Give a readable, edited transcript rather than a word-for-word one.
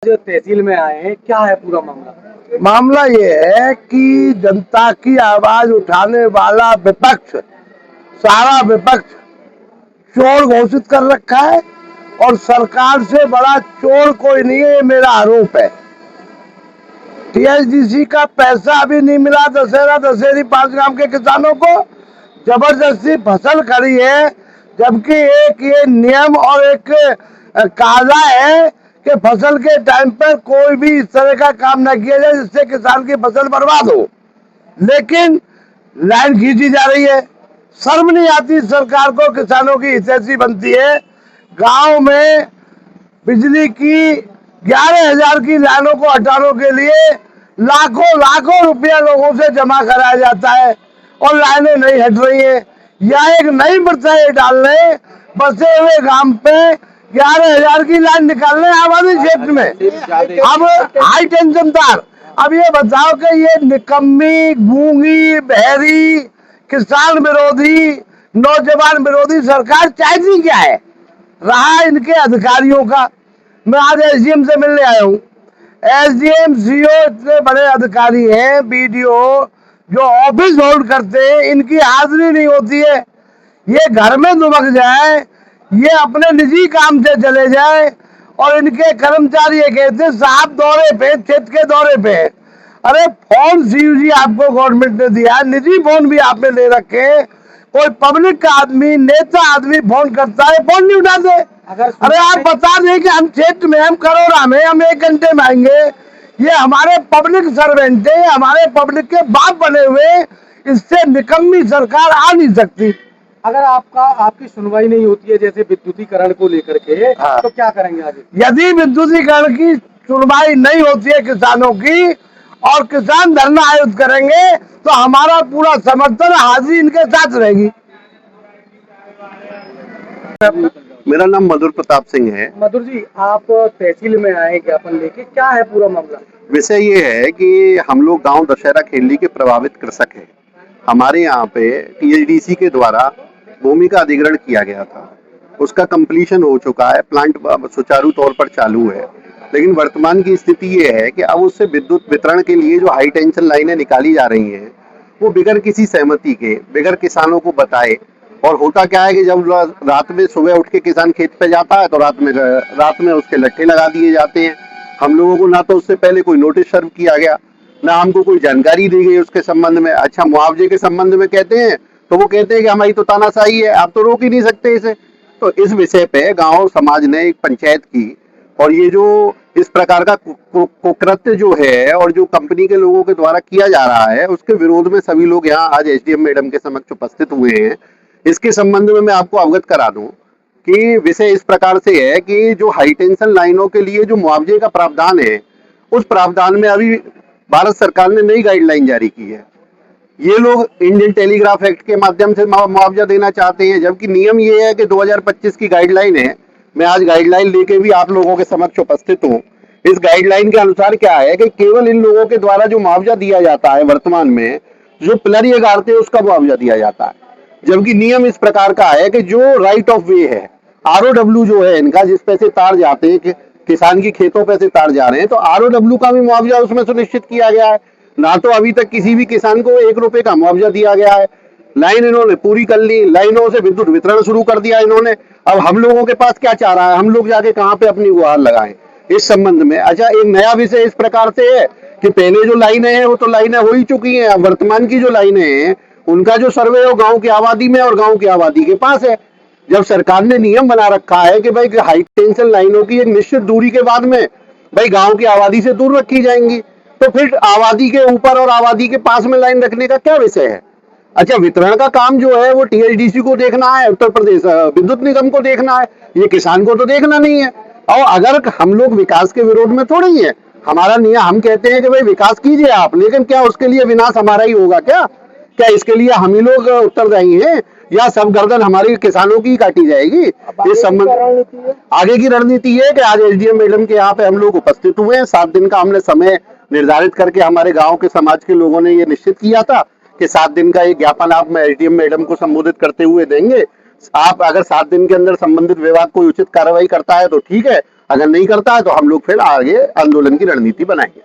जो तहसील में आए हैं, क्या है पूरा मामला? मामला ये है कि जनता की आवाज उठाने वाला विपक्ष, सारा विपक्ष चोर घोषित कर रखा है और सरकार से बड़ा चोर कोई नहीं है, ये मेरा आरोप है। टीएचडीसी का पैसा अभी नहीं मिला दशहरी 5 गांव के किसानों को, जबरदस्ती फसल खड़ी है, जबकि एक ये नियम और एक कायदा है कि फसल के टाइम पर कोई भी इस तरह का काम न किया जाए जिससे किसान की फसल बर्बाद हो। लेकिन लाइन खींची जा रही है, शर्म नहीं आती सरकार को। किसानों की हितैषी बनती है। गांव में बिजली की 11,000 की लाइनों को हटाने के लिए लाखों लाखों रुपया लोगों से जमा कराया जाता है और लाइनें नहीं हट रही है। या एक नई प्रथा डाल रहे, बसे हुए गांव पे 11,000 की लाइन निकालने आबादी क्षेत्र में, अब हाई टेंशन तार। अब ये बताओ कि ये निकम्मी, गूंगी, बहरी, किसान विरोधी, नौजवान विरोधी सरकार चाहती क्या है? रहा इनके अधिकारियों का। मैं आज एसडीएम से मिलने आया हूँ। एसडीएम, सीओ इतने बड़े अधिकारी हैं, बीडीओ जो ऑफिस होल्ड करते हैं, इनकी हाजिरी नहीं होती है। ये घर में दुबक जाए, ये अपने निजी काम से चले जाए और इनके कर्मचारी ये कहते साहब दौरे पे, क्षेत्र के दौरे पे। अरे फोन सीयूजी आपको गवर्नमेंट ने दिया, निजी फोन भी आपने ले रखे। कोई पब्लिक का आदमी, नेता आदमी फोन करता है, फोन नहीं उठाते। अरे आप बता दें कि हम क्षेत्र में, हम करोड़ा में, हम 1 घंटे में आएंगे। ये हमारे पब्लिक सर्वेंट है, हमारे पब्लिक के बाप बने हुए, इससे निकम्मी सरकार आ नहीं सकती। अगर आपकी सुनवाई नहीं होती है जैसे विद्युतीकरण को लेकर के, हाँ। तो क्या करेंगे आगे? यदि विद्युतीकरण की सुनवाई नहीं होती है किसानों की और किसान धरना आयोजित करेंगे तो हमारा पूरा समर्थन, हाजिरी इनके साथ रहेगी। मेरा नाम मधुर प्रताप सिंह है। मधुर जी, आप तहसील में आए ज्ञापन लेके, क्या है पूरा मामला? विषय ये है कि हम लोग गांव दशहरा खेली के प्रभावित कृषक हैं। हमारे यहाँ पे टीएचडीसी के द्वारा भूमि का अधिग्रहण किया गया था, उसका कंप्लीशन हो चुका है, प्लांट सुचारू तौर पर चालू है। लेकिन वर्तमान की स्थिति ये है कि अब उससे विद्युत वितरण के लिए जो हाई टेंशन लाइनें निकाली जा रही हैं, वो बिगैर किसी सहमति के, बिगैर किसानों को बताए। और होता क्या है कि जब रात में सुबह उठ के किसान खेत पे जाता है तो रात में उसके लट्ठे लगा दिए जाते हैं। हम लोगों को ना तो उससे पहले कोई नोटिस सर्व किया गया, ना हमको कोई जानकारी दी गई उसके संबंध में। अच्छा, मुआवजे के संबंध में कहते हैं तो वो कहते हैं कि हमारी तो तानाशाही है, आप तो रोक ही नहीं सकते इसे। तो इस विषय पे गांव समाज ने एक पंचायत की और ये जो इस प्रकार का कुकृत्य जो है और जो कंपनी के लोगों के द्वारा किया जा रहा है, उसके विरोध में सभी लोग यहाँ आज एसडीएम मैडम के समक्ष उपस्थित हुए हैं। इसके संबंध में मैं आपको अवगत करा दूं कि विषय इस प्रकार से है कि जो हाई टेंशन लाइनों के लिए जो मुआवजे का प्रावधान है, उस प्रावधान में अभी भारत सरकार ने नई गाइडलाइन जारी की है। ये लोग इंडियन टेलीग्राफ एक्ट के माध्यम से मुआवजा देना चाहते हैं, जबकि नियम ये है कि 2025 की गाइडलाइन है। मैं आज गाइडलाइन लेके भी आप लोगों के समक्ष उपस्थित हूँ। इस गाइडलाइन के अनुसार क्या है कि केवल इन लोगों के द्वारा जो मुआवजा दिया जाता है, वर्तमान में जो पिलरिया गाड़ते हैं उसका मुआवजा दिया जाता है। जबकि नियम इस प्रकार का है कि जो राइट ऑफ वे है, आरओडब्ल्यू जो है इनका, जिस पे से तार जाते हैं, किसान की खेतों पे से तार जा रहे हैं, तो आरओडब्ल्यू का भी मुआवजा उसमें सुनिश्चित किया गया है। ना तो अभी तक किसी भी किसान को 1 रुपए का मुआवजा दिया गया है। लाइन इन्होंने पूरी कर ली, लाइनों से विद्युत वितरण शुरू कर दिया इन्होंने। अब हम लोगों के पास क्या चाह रहा है, हम लोग जाके कहाँ पे अपनी गुहार लगाएं इस संबंध में। अच्छा, एक नया विषय इस प्रकार से है कि पहले जो लाइनें हैं वो तो लाइनें हो ही चुकी हैं। अब वर्तमान की जो लाइनें हैं उनका जो सर्वे हो गांव की आबादी में और गांव की आबादी के पास है। जब सरकार ने नियम बना रखा है कि भाई हाई टेंशन लाइनों की एक निश्चित दूरी के बाद में भाई गांव की आबादी से दूर रखी जाएंगी, तो फिर आबादी के ऊपर और आबादी के पास में लाइन रखने का क्या विषय है? अच्छा, वितरण का काम जो है वो टीएचडीसी को देखना है, उत्तर प्रदेश विद्युत निगम को देखना है, ये किसान को तो देखना नहीं है। और अगर हम लोग विकास के विरोध में थोड़ी है, हमारा नियम, हम कहते हैं कि भाई विकास कीजिए आप, लेकिन क्या उसके लिए विनाश हमारा ही होगा? क्या इसके लिए हम ही लोग उत्तरदायी हैं या सब गर्दन हमारी किसानों की काटी जाएगी? इस संबंध आगे की रणनीति है कि आज एसडीएम मैडम के यहाँ पे हम लोग उपस्थित हुए हैं। 7 दिन का हमने समय निर्धारित करके हमारे गांव के समाज के लोगों ने ये निश्चित किया था कि 7 दिन का एक ज्ञापन आप एसडीएम मैडम को संबोधित करते हुए देंगे। आप अगर 7 दिन के अंदर संबंधित विभाग कोई उचित कार्रवाई करता है तो ठीक है, अगर नहीं करता है तो हम लोग फिर आगे आंदोलन की रणनीति बनाएंगे।